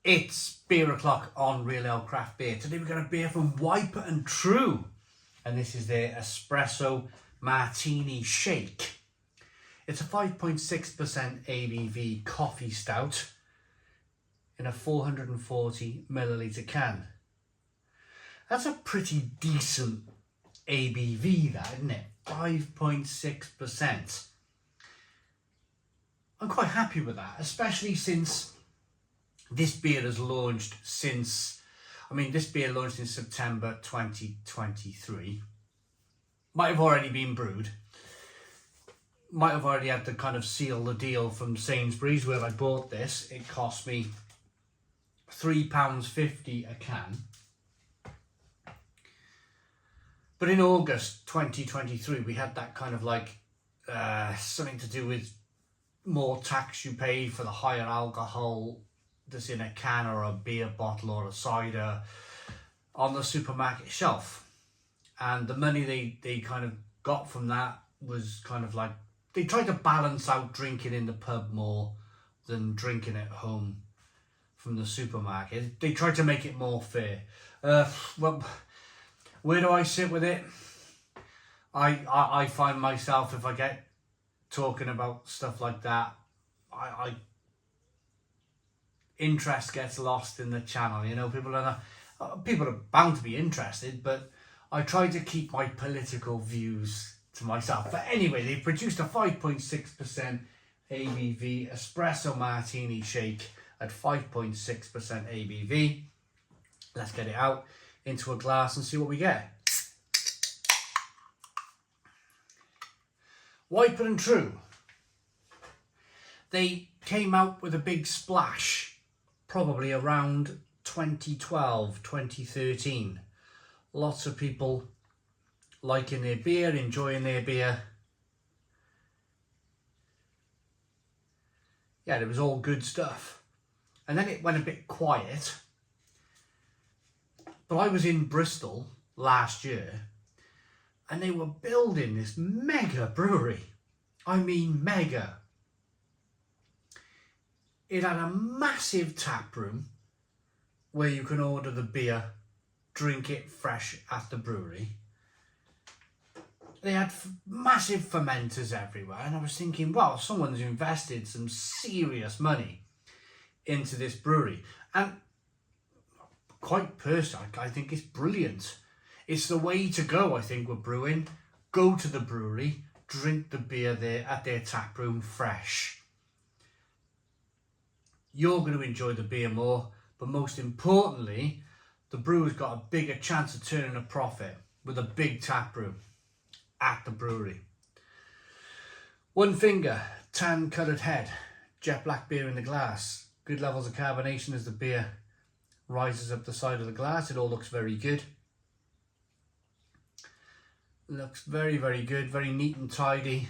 It's beer o'clock on Real Ale Craft Beer. Today we've got a beer from Wiper and True, and this is their Espresso Martini Shake. It's a 5.6% ABV coffee stout in a 440 milliliter can. That's a pretty decent ABV, that, isn't it? 5.6%. I'm quite happy with that, especially since this beer has launched this beer launched in September 2023. Might have already been brewed. Might have already had to kind of seal the deal from Sainsbury's where I bought this. It cost me £3.50 a can. But in August 2023, we had that kind of like something to do with more tax you pay for the higher alcohol that's in a can or a beer bottle or a cider on the supermarket shelf. And the money they kind of got from that was kind of like, they tried to balance out drinking in the pub more than drinking at home from the supermarket. They tried to make it more fair. Well, where do I sit with it? I find myself, if I get talking about stuff like that, interest gets lost in the channel. You know, people are bound to be interested, but I try to keep my political views to myself. But anyway, they produced a 5.6% ABV Espresso Martini Shake at 5.6% ABV. Let's get it out into a glass and see what we get. Wiper and True. They came out with a big splash probably around 2012, 2013. Lots of people liking their beer, enjoying their beer. Yeah, it was all good stuff. And then it went a bit quiet. But I was in Bristol last year and they were building this mega brewery. I mean mega. It had a massive tap room where you can order the beer, drink it fresh at the brewery. They had massive fermenters everywhere, and I was thinking, wow, someone's invested some serious money into this brewery. And quite personally, I think it's brilliant. It's the way to go, I think, with brewing. Go to the brewery, drink the beer there at their tap room fresh. You're going to enjoy the beer more, but most importantly, the brewer's got a bigger chance of turning a profit with a big tap room at the brewery. One finger, tan coloured head, jet black beer in the glass. Good levels of carbonation as the beer rises up the side of the glass. It all looks very good. Looks very, very good, very neat and tidy.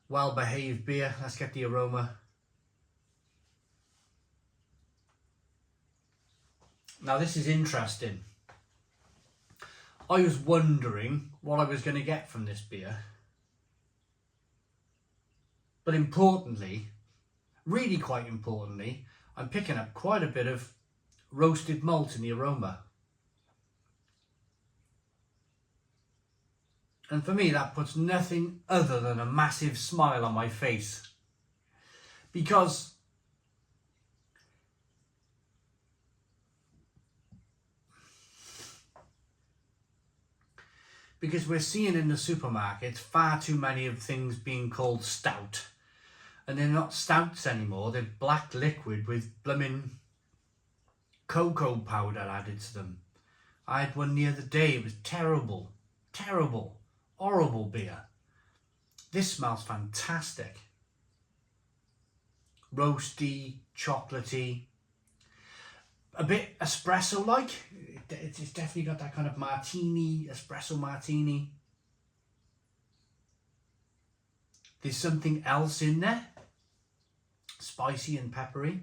Well behaved beer. Let's get the aroma. Now this is interesting. I was wondering what I was going to get from this beer. But importantly, really quite importantly, I'm picking up quite a bit of roasted malt in the aroma. And for me, that puts nothing other than a massive smile on my face. Because we're seeing in the supermarkets far too many of things being called stout. And they're not stouts anymore, they're black liquid with blooming cocoa powder added to them. I had one the other day, it was terrible, horrible beer. This smells fantastic. Roasty, chocolatey, a bit espresso-like. It's definitely got that kind of martini, espresso martini. There's something else in there, spicy and peppery.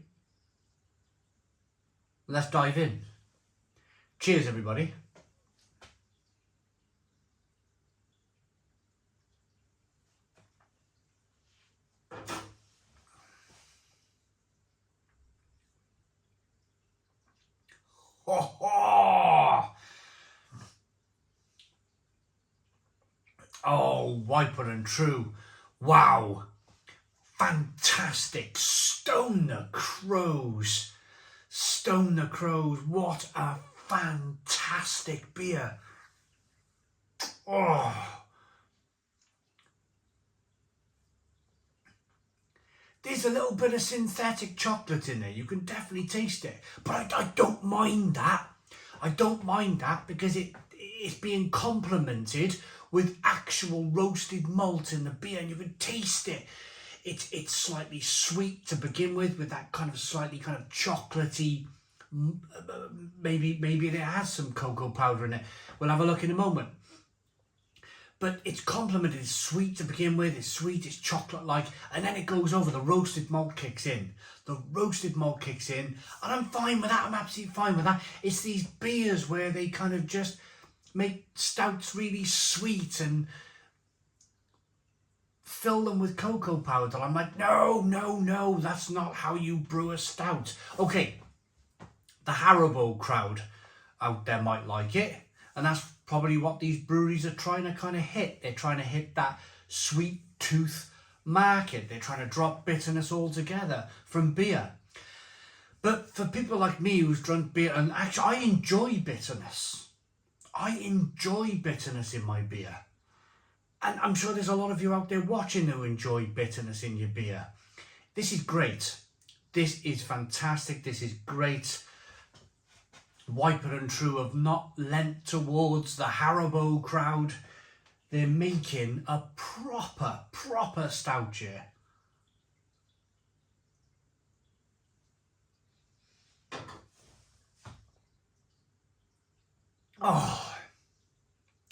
Let's dive in. Cheers, everybody. Oh, Wiper and True. Wow. Fantastic. Stone the Crows. Stone the Crows. What a fantastic beer. Oh. There's a little bit of synthetic chocolate in there. You can definitely taste it. But I don't mind that. I don't mind that because it's being complemented with actual roasted malt in the beer, and you can taste it. It's slightly sweet to begin with that kind of slightly kind of chocolatey, maybe it has some cocoa powder in it. We'll have a look in a moment. But it's complemented, it's sweet to begin with, it's sweet, it's chocolate-like, and then it goes over, the roasted malt kicks in. The roasted malt kicks in, and I'm fine with that, I'm absolutely fine with that. It's these beers where they kind of just make stouts really sweet and fill them with cocoa powder. I'm like, no, that's not how you brew a stout. Okay, the Haribo crowd out there might like it, and that's probably what these breweries are trying to kind of hit. They're trying to hit that sweet tooth market. They're trying to drop bitterness altogether from beer. But for people like me who's drunk beer, and actually I enjoy bitterness. I enjoy bitterness in my beer. And I'm sure there's a lot of you out there watching who enjoy bitterness in your beer. This is great. This is fantastic. This is great. Wiper and True have not lent towards the Haribo crowd. They're making a proper stout here. Oh,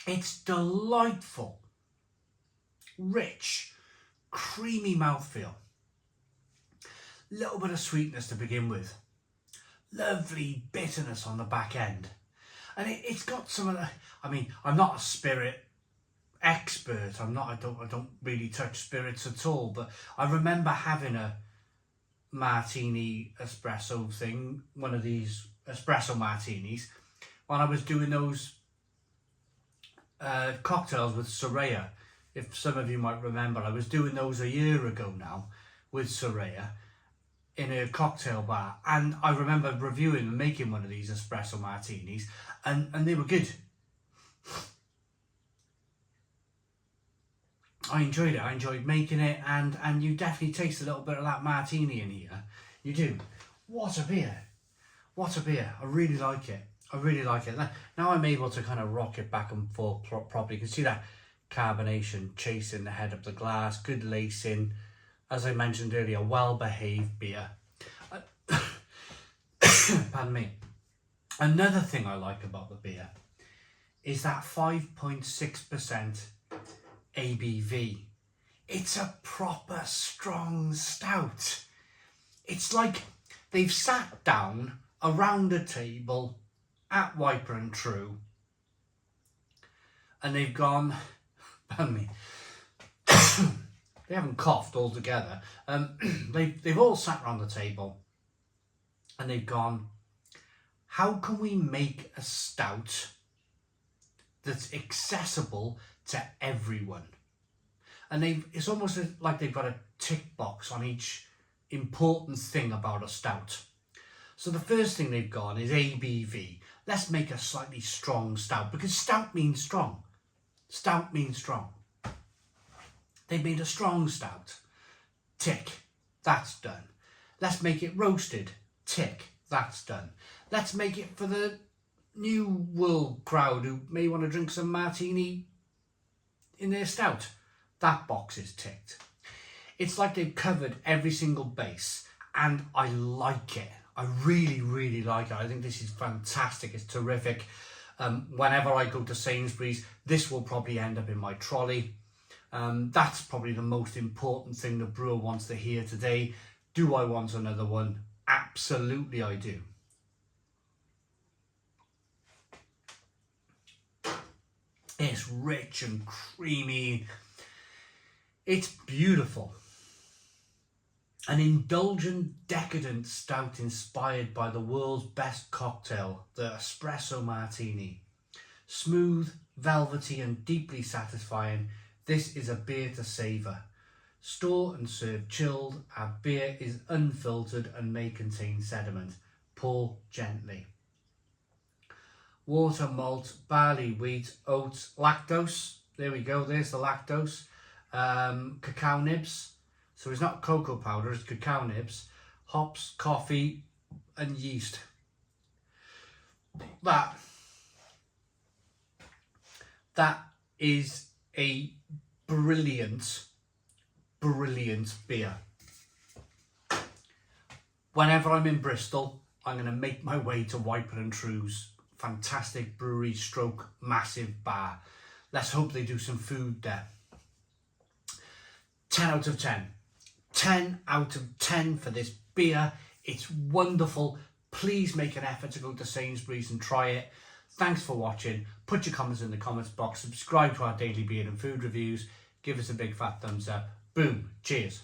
it's delightful. Rich, creamy mouthfeel. Little bit of sweetness to begin with. Lovely bitterness on the back end, and it's got some of the. I mean, I'm not a spirit expert. I don't really touch spirits at all. But I remember having a martini espresso thing, one of these espresso martinis, when I was doing those cocktails with Soraya. If some of you might remember, I was doing those a year ago now with Soraya in a cocktail bar, and I remember reviewing and making one of these espresso martinis, and they were good. I enjoyed it. I enjoyed making it, and you definitely taste a little bit of that martini in here. You do. What a beer. What a beer. I really like it. I really like it. Now I'm able to kind of rock it back and forth properly. You can see that carbonation chasing the head of the glass, good lacing. As I mentioned earlier, well-behaved beer. Pardon me. Another thing I like about the beer is that 5.6% ABV. It's a proper strong stout. It's like they've sat down around a table at Wiper and True, and they've gone, pardon me, they haven't coughed altogether. They've all sat around the table and they've gone, how can we make a stout that's accessible to everyone? And it's almost like they've got a tick box on each important thing about a stout. So the first thing they've gone is ABV. Let's make a slightly strong stout, because stout means strong. Stout means strong. They made a strong stout. Tick. That's done. Let's make it roasted. Tick. That's done. Let's make it for the new world crowd who may want to drink some martini in their stout. That box is ticked. It's like they've covered every single base, and I like it. I really, really like it. I think this is fantastic. It's terrific. Whenever I go to Sainsbury's, this will probably end up in my trolley. That's probably the most important thing the brewer wants to hear today. Do I want another one? Absolutely I do. It's rich and creamy. It's beautiful. An indulgent, decadent stout inspired by the world's best cocktail, the Espresso Martini. Smooth, velvety and deeply satisfying, this is a beer to savour. Store and serve chilled. Our beer is unfiltered and may contain sediment. Pour gently. Water, malt, barley, wheat, oats, lactose. There we go, there's the lactose. Cacao nibs. So it's not cocoa powder, it's cacao nibs. Hops, coffee and yeast. That is a brilliant beer. Whenever I'm in Bristol, I'm going to make my way to Wiper and True's fantastic brewery stroke massive bar. Let's hope they do some food there. 10 out of 10. 10 out of 10 for this beer. It's wonderful. Please make an effort to go to Sainsbury's and try it. Thanks for watching. Put your comments in the comments box. Subscribe to our daily beer and food reviews. Give us a big fat thumbs up. Boom. Cheers.